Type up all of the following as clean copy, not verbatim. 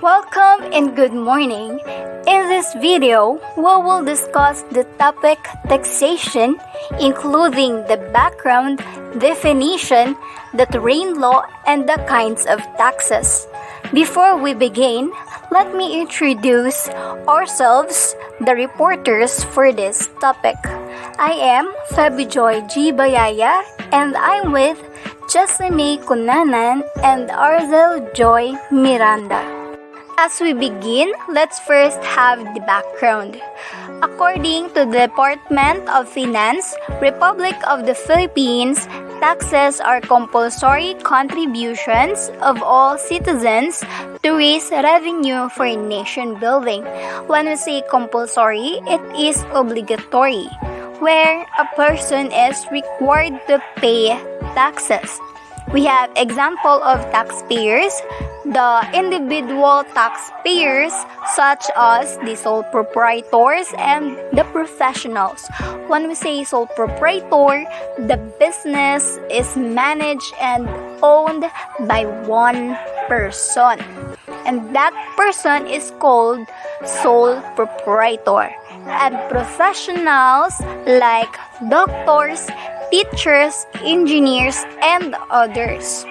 Welcome and good morning. In this video, we will discuss the topic taxation, including the background, definition, the terrain law, and the kinds of taxes. Before we begin, let me introduce ourselves, the reporters for this topic. I am Fabi Joy G. Bayaya, and I'm with Jessamine Cunanan and Arzel Joy Miranda. As we begin, let's first have the background. According to the Department of Finance, Republic of the Philippines, taxes are compulsory contributions of all citizens to raise revenue for nation building. When we say compulsory, it is obligatory, where a person is required to pay taxes. We have example of taxpayers, the individual taxpayers such as the sole proprietors and the professionals. When we say sole proprietor, the business is managed and owned by one person, and that person is called sole proprietor. And professionals like doctors, teachers, engineers, and others.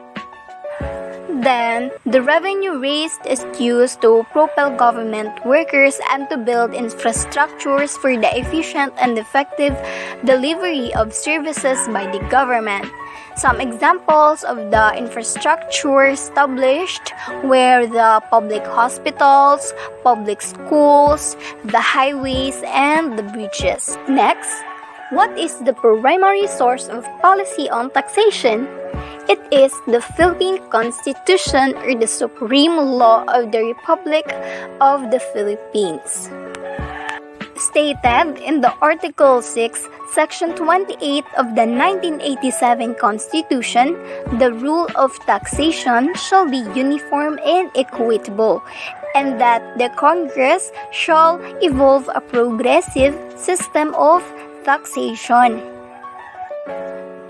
Then, the revenue raised is used to propel government workers and to build infrastructures for the efficient and effective delivery of services by the government. Some examples of the infrastructure established were the public hospitals, public schools, the highways, and the bridges. Next, what is the primary source of policy on taxation? It is the Philippine Constitution, or the supreme law of the Republic of the Philippines. Stated in the Article 6, Section 28 of the 1987 Constitution, the rule of taxation shall be uniform and equitable, and that the Congress shall evolve a progressive system of taxation.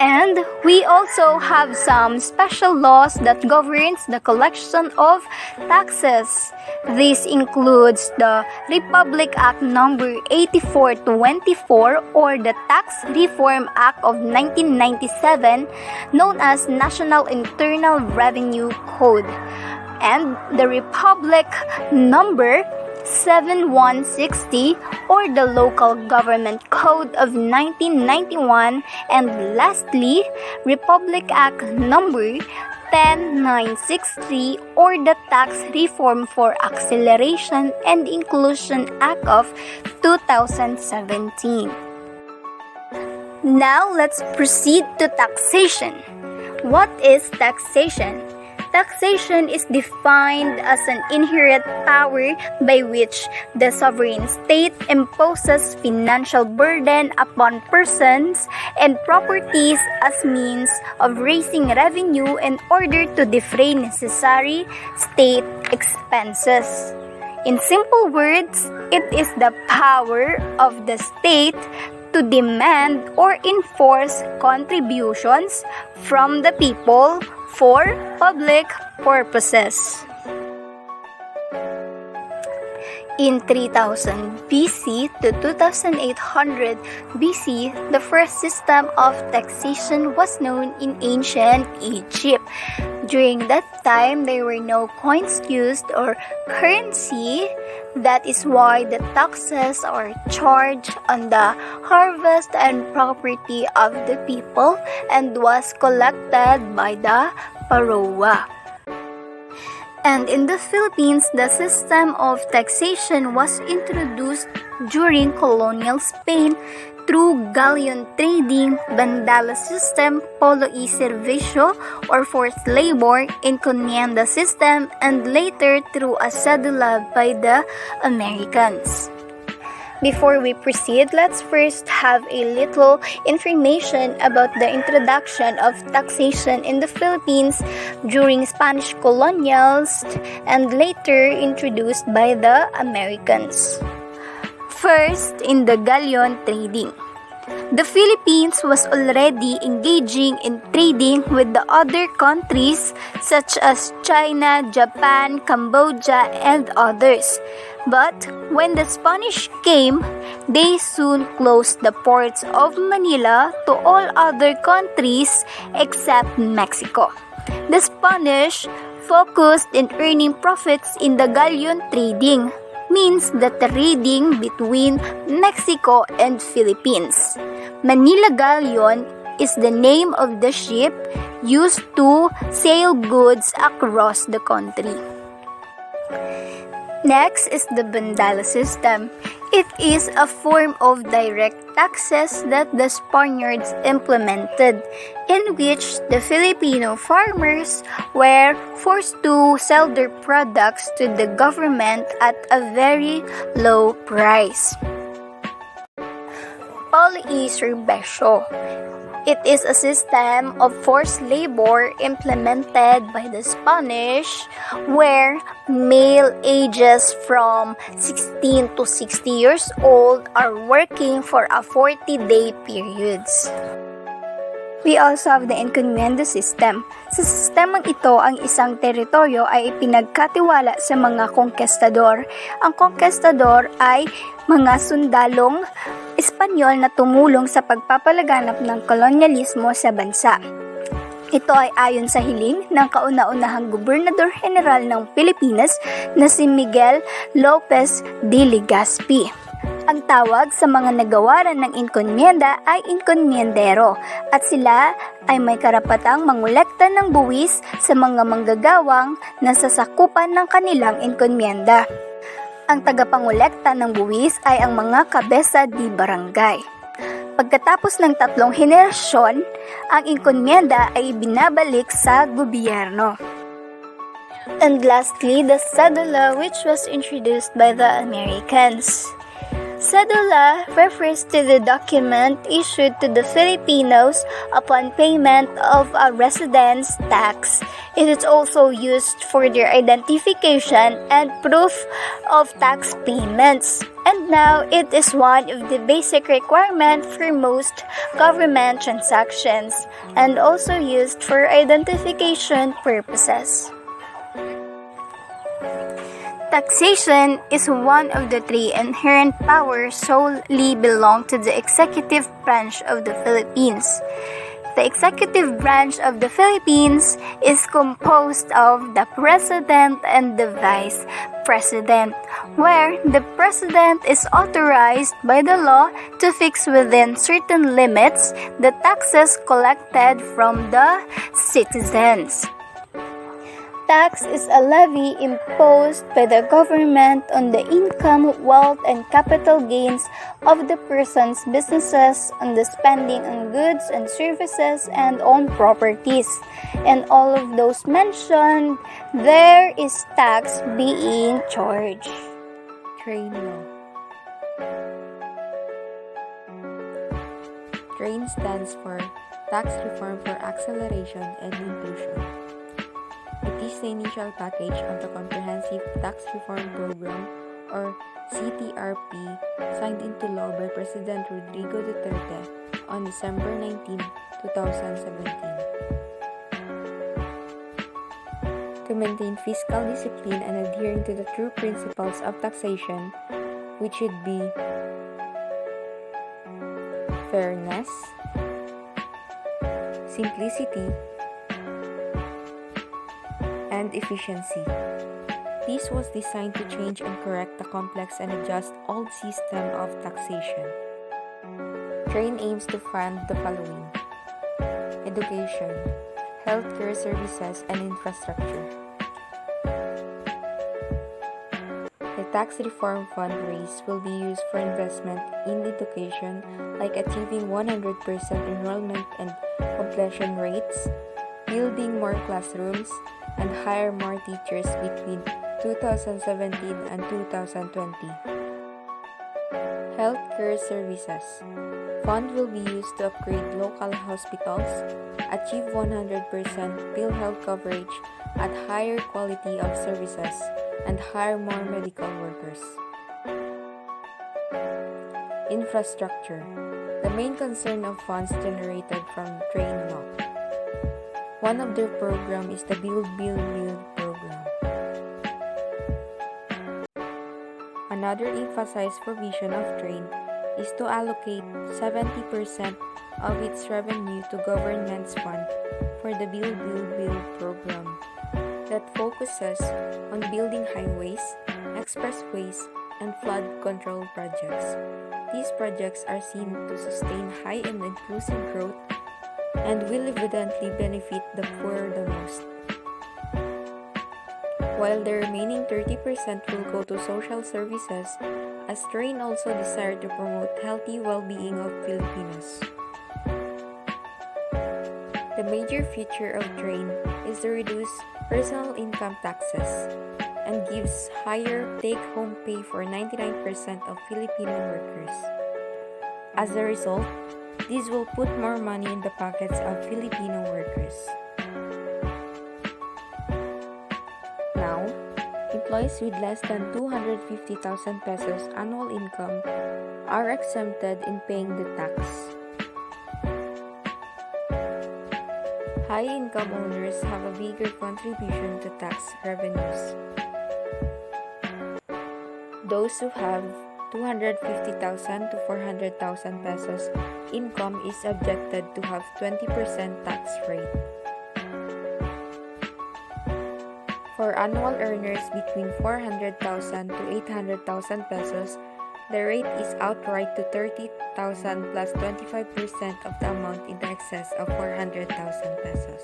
And we also have some special laws that governs the collection of taxes. This includes the Republic Act Number 8424, or the Tax Reform Act of 1997, known as National Internal Revenue Code, and the Republic Number 7160, or the Local Government Code of 1991, and lastly, Republic Act Number 10963, or the Tax Reform for Acceleration and Inclusion Act of 2017. Now let's proceed to taxation. What is taxation? Taxation is defined as an inherent power by which the sovereign state imposes financial burden upon persons and properties as means of raising revenue in order to defray necessary state expenses. In simple words, it is the power of the state to demand or enforce contributions from the people for public purposes. In 3000 BC to 2800 BC, the first system of taxation was known in ancient Egypt. During that time, there were no coins used or currency. That is why the taxes are charged on the harvest and property of the people and was collected by the Paroa. And in the Philippines, the system of taxation was introduced during colonial Spain through galleon trading, bandala system, polo y servicio, or forced labor, encomienda system, and later through a cedula by the Americans. Before we proceed, let's first have a little information about the introduction of taxation in the Philippines during Spanish colonials and later introduced by the Americans. First, in the galleon trading. The Philippines was already engaging in trading with the other countries such as China, Japan, Cambodia, and others. But when the Spanish came, they soon closed the ports of Manila to all other countries except Mexico. The Spanish focused in earning profits in the galleon trading, means the trading between Mexico and Philippines. Manila Galleon is the name of the ship used to sail goods across the country. Next is the Bandala system. It is a form of direct taxes that the Spaniards implemented, in which the Filipino farmers were forced to sell their products to the government at a very low price. Pali-Serbesyo. It is a system of forced labor implemented by the Spanish where male ages from 16 to 60 years old are working for a 40-day periods. We also have the encomienda system. Sa sistemang ito, ang isang teritoryo ay ipinagkatiwala sa mga konkestador. Ang konkestador ay mga sundalong Espanyol na tumulong sa pagpapalaganap ng kolonyalismo sa bansa. Ito ay ayon sa hiling ng kauna-unahang Gobernador General ng Pilipinas na si Miguel Lopez de Legazpi. Ang tawag sa mga nagawaran ng encomienda ay encomiendero at sila ay may karapatang mangolekta ng buwis sa mga manggagawang nasasakupan ng kanilang encomienda. Ang tagapangolekta ng buwis ay ang mga kabesa di barangay. Pagkatapos ng 3 henerasyon, ang encomienda ay binabalik sa gobyerno. And lastly, the cedula, which was introduced by the Americans. Cedula refers to the document issued to the Filipinos upon payment of a residence tax. It is also used for their identification and proof of tax payments. And now, it is one of the basic requirements for most government transactions and also used for identification purposes. Taxation is one of the 3 inherent powers solely belong to the executive branch of the Philippines. The executive branch of the Philippines is composed of the President and the Vice President, where the President is authorized by the law to fix within certain limits the taxes collected from the citizens. Tax is a levy imposed by the government on the income, wealth, and capital gains of the person's businesses, on the spending on goods and services, and on properties. And all of those mentioned, there is tax being charged. Train law. TRAIN stands for Tax Reform for Acceleration and Inclusion. It is the initial package of the Comprehensive Tax Reform Program, or CTRP, signed into law by President Rodrigo Duterte on December 19, 2017. To maintain fiscal discipline and adhering to the true principles of taxation, which should be fairness, simplicity, and efficiency. This was designed to change and correct the complex and adjust old system of taxation. TRAIN aims to fund the following: education, healthcare services, and infrastructure. The tax reform fund raised will be used for investment in education, like achieving 100% enrollment and completion rates, building more classrooms, and hire more teachers between 2017 and 2020. Healthcare services. Fund will be used to upgrade local hospitals, achieve 100% PhilHealth coverage at higher quality of services, and hire more medical workers. Infrastructure. The main concern of funds generated from train law. One of their program is the Build program. Another emphasized provision of train is to allocate 70% of its revenue to government's fund for the Build program that focuses on building highways, expressways, and flood control projects. These projects are seen to sustain high and inclusive growth and will evidently benefit the poor the most. While the remaining 30% will go to social services, as train also desire to promote healthy well-being of Filipinos. The major feature of train is to reduce personal income taxes and gives higher take-home pay for 99% of Filipino workers. As a result, this will put more money in the pockets of Filipino workers. Now, employees with less than 250,000 pesos annual income are exempted in paying the tax. High-income owners have a bigger contribution to tax revenues. Those who have 250,000 to 400,000 pesos income is subjected to have 20% tax rate. For annual earners between 400,000 to 800,000 pesos, the rate is outright to 30,000 plus 25% of the amount in the excess of 400,000 pesos.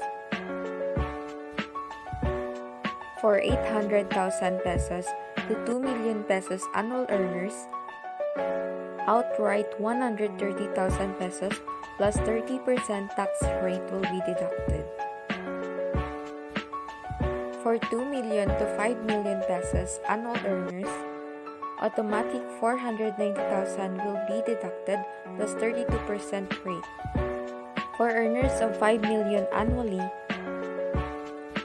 For 800,000 pesos to 2 million pesos annual earners, outright 130,000 pesos plus 30% tax rate will be deducted. For 2 million to 5 million pesos annual earners, automatic 490,000 will be deducted plus 32% rate. For earners of 5 million annually,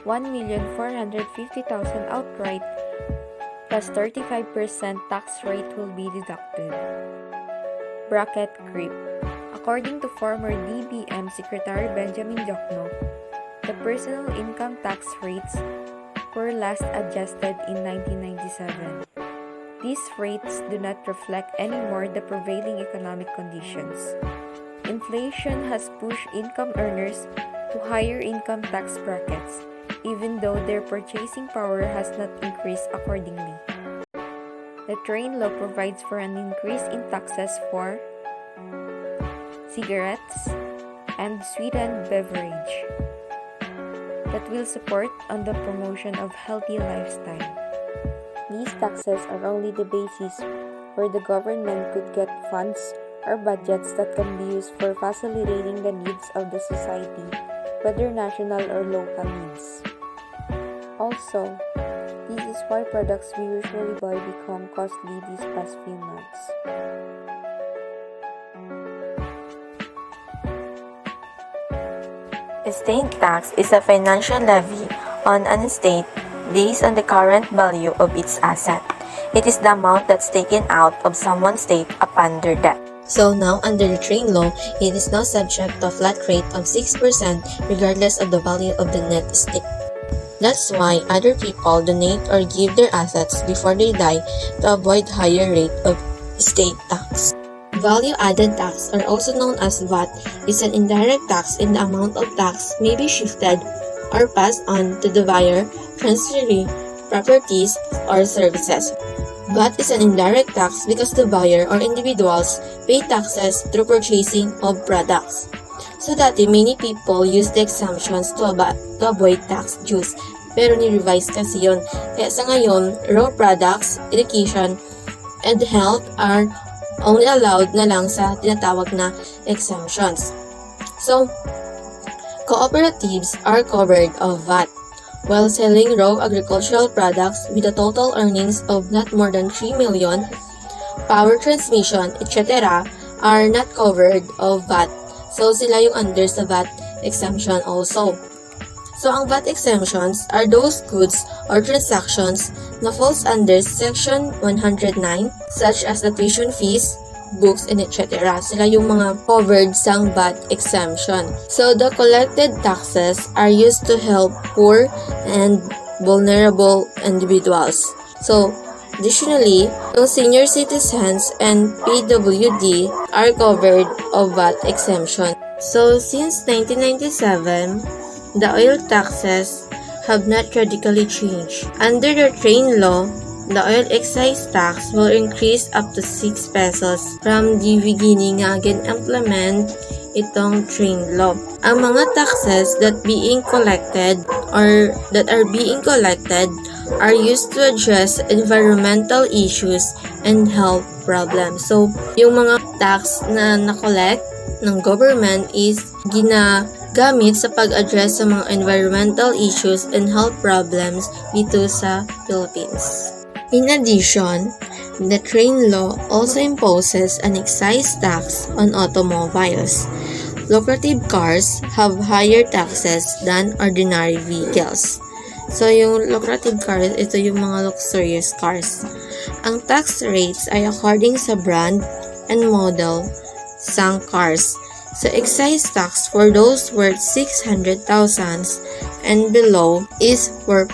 1,450,000 outright plus 35% tax rate will be deducted. Bracket creep. According to former DBM Secretary Benjamin Jokno, the personal income tax rates were last adjusted in 1997. These rates do not reflect anymore the prevailing economic conditions. Inflation has pushed income earners to higher income tax brackets, even though their purchasing power has not increased accordingly. The train law provides for an increase in taxes for cigarettes and sweetened beverage that will support on the promotion of healthy lifestyle. These taxes are only the basis where the government could get funds or budgets that can be used for facilitating the needs of the society, whether national or local needs. Also, this is why products we usually buy become costly these past few months. Estate tax is a financial levy on an estate based on the current value of its asset. It is the amount that's taken out of someone's estate upon their death. So now, under the train law, it is now subject to a flat rate of 6% regardless of the value of the net estate. That's why other people donate or give their assets before they die to avoid higher rate of estate tax. Value-added tax, or also known as VAT, is an indirect tax in the amount of tax may be shifted or passed on to the buyer, transferring properties or services. VAT is an indirect tax because the buyer or individuals pay taxes through purchasing of products. So dati many people use the exemptions to avoid tax dues, pero ni-revise kasi yun. Kaya sa ngayon, raw products, education, and health are only allowed na lang sa tinatawag na exemptions. So, cooperatives are covered of VAT, while selling raw agricultural products with a total earnings of not more than 3 million, power transmission, etc. are not covered of VAT. So, sila yung under sa VAT exemption also. So, ang VAT exemptions are those goods or transactions na falls under Section 109, such as the tuition fees, notebooks, and etc. Sila yung mga covered sang VAT exemption. So, the collected taxes are used to help poor and vulnerable individuals. So, additionally, yung senior citizens and PWD are covered of VAT exemption. So, since 1997, the oil taxes have not radically changed. Under the train law, the oil excise tax will increase up to 6 pesos from the beginning nga gin-implement itong train law. Ang mga taxes that are being collected are used to address environmental issues and health problems. So, yung mga tax na na-collect ng government is ginagamit sa pag-address sa mga environmental issues and health problems dito sa Philippines. In addition, the train law also imposes an excise tax on automobiles. Lucrative cars have higher taxes than ordinary vehicles. So, yung lucrative cars, ito yung mga luxurious cars. Ang tax rates ay according sa brand and model sang cars. So, excise tax for those worth 600,000 and below is 4%,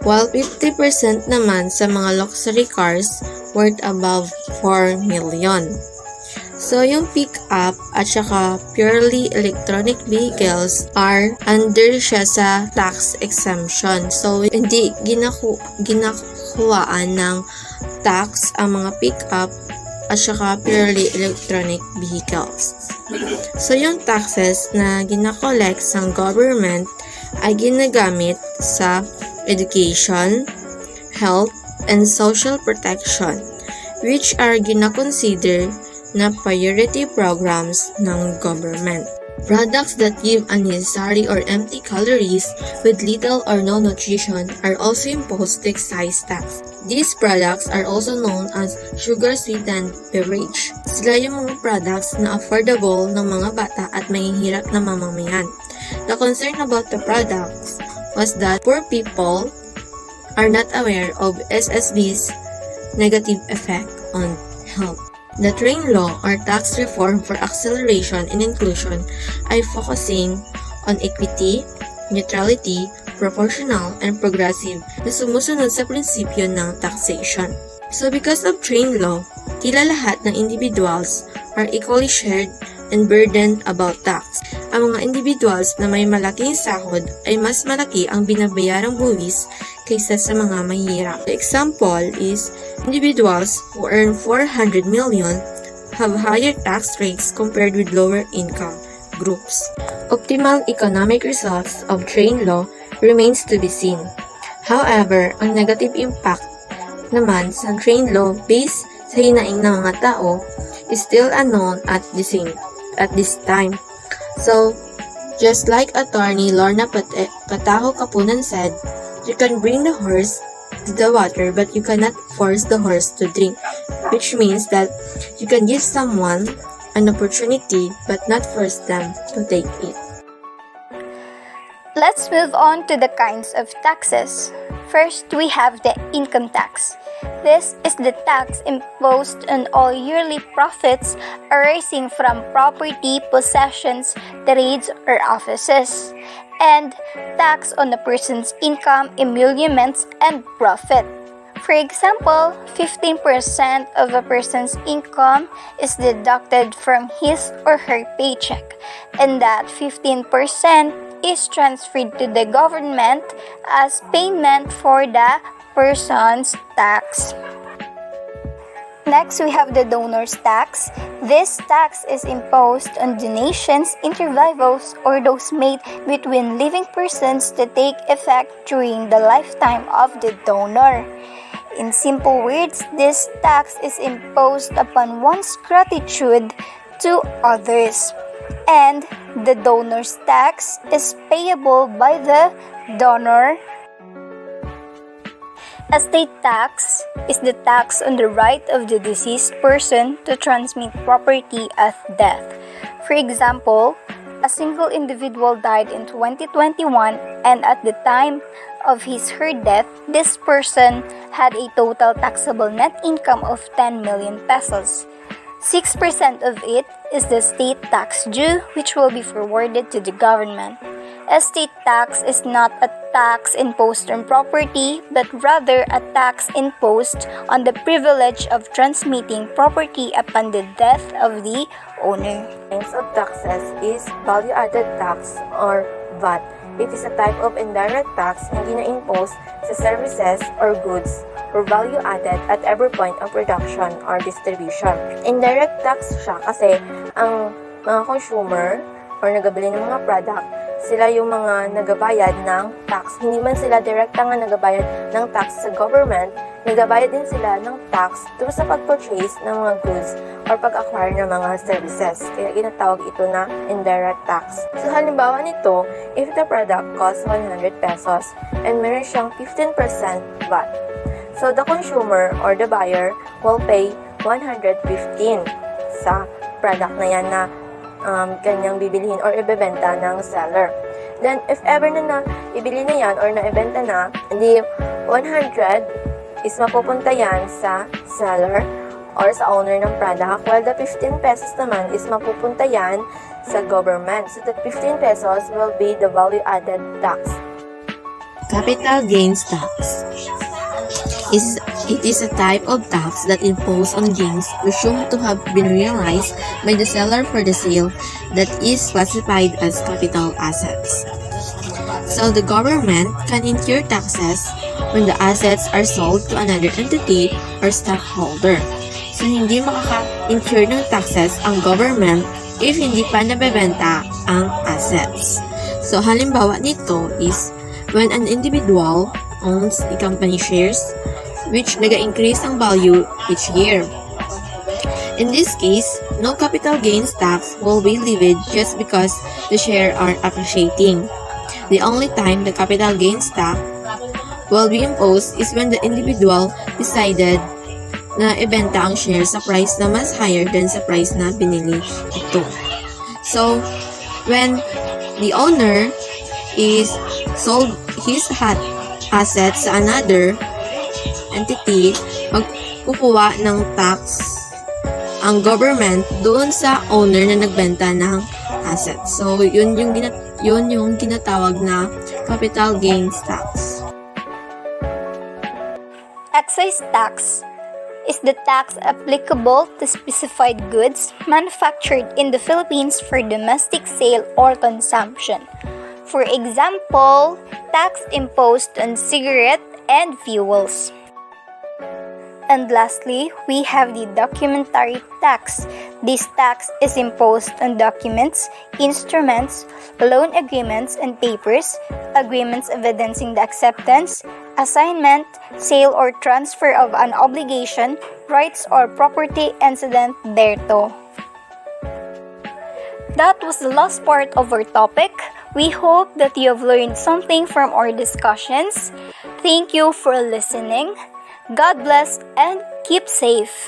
while 50% naman sa mga luxury cars worth above 4 million. So, yung pick-up at saka purely electronic vehicles are under siya sa tax exemption. So, hindi ginakuhaan ng tax ang mga pick-up at saka purely electronic vehicles. So, yung taxes na ginakollect ng government ay ginagamit sa education, health, and social protection, which are ginakonsider na priority programs ng government. Products that give unnecessary or empty calories with little or no nutrition are also imposed to excise tax. These products are also known as sugar-sweetened beverage. Sila yung mga products na affordable ng mga bata at mahihirap na mamamayan. The concern about the products was that poor people are not aware of SSB's negative effect on health. The train law or tax reform for acceleration and inclusion ay focusing on equity, neutrality, proportional, and progressive na sumusunod sa prinsipyo ng taxation. So because of train law, tila lahat ng individuals are equally shared and burdened about tax. Ang mga individuals na may malaking sahod ay mas malaki ang binabayarang buwis kaysa sa mga mahirap. The example is individuals who earn 400 million have higher tax rates compared with lower income groups. Optimal economic results of train law remains to be seen. However, ang negative impact naman sa train law based sa hinaing ng mga tao is still unknown at this time. So, just like attorney Lorna Pataho Kapunan said, you can bring the horse to the water but you cannot force the horse to drink, which means that you can give someone an opportunity but not force them to take it. Let's move on to the kinds of taxes. First, we have the income tax. This is the tax imposed on all yearly profits arising from property, possessions, trades, or offices, and tax on a person's income, emoluments, and profit. For example, 15% of a person's income is deducted from his or her paycheck, and that 15% is transferred to the government as payment for the person's tax. Next, we have the donor's tax. This tax is imposed on donations, inter vivos, or those made between living persons to take effect during the lifetime of the donor. In simple words, this tax is imposed upon one's gratitude to others, and the donor's tax is payable by the donor. Estate tax is the tax on the right of the deceased person to transmit property at death. For example, a single individual died in 2021 and at the time of her death, this person had a total taxable net income of 10 million pesos. 6% of it is the state tax due, which will be forwarded to the government. Estate tax is not a tax imposed on property, but rather a tax imposed on the privilege of transmitting property upon the death of the owner. Kinds of taxes is value-added tax or VAT. It is a type of indirect tax hindi na-impose sa services or goods or value added at every point of production or distribution. Indirect tax siya kasi ang mga consumer or nagabili ng mga product, sila yung mga nagabayad ng tax. Hindi man sila direkta nga nagabayad ng tax sa government, nagabayad din sila ng tax through sa pag-purchase ng mga goods or pag-acquire ng mga services. Kaya ginatawag ito na indirect tax. So halimbawa nito, if the product costs 100 pesos and meron siyang 15% VAT, so the consumer or the buyer will pay 115 sa product na yan na kanyang bibilihin or ibebenta ng seller. Then, if ever na ibili na yan or naibenta na, the 100 is mapupunta yan sa seller or sa owner ng product, while the 15 pesos naman is mapupunta yan sa government. So, that 15 pesos will be the value-added tax. Capital gains tax. It is a type of tax that imposed on gains presumed to have been realized by the seller for the sale that is classified as capital assets. So the government can incur taxes when the assets are sold to another entity or stockholder. So hindi makaka-incur ng taxes ang government if hindi pa nabebenta ang assets. So halimbawa nito is when an individual owns a company shares which nag-increase ang value each year. In this case, no capital gains tax will be levied just because the shares are appreciating. The only time the capital gains tax will be imposed is when the individual decided na ibenta ang shares sa price na mas higher than sa price na binili ito. So, when the owner is sold his assets sa another entity, magkukuha ng tax ang government doon sa owner na nagbenta ng assets. So, yun yung ginatawag na capital gains tax. Excise tax is the tax applicable to specified goods manufactured in the Philippines for domestic sale or consumption. For example, tax imposed on cigarette and fuels. And lastly, we have the documentary tax. This tax is imposed on documents, instruments, loan agreements and papers, agreements evidencing the acceptance, assignment, sale or transfer of an obligation, rights or property incident thereto. That was the last part of our topic. We hope that you have learned something from our discussions. Thank you for listening. God bless and keep safe.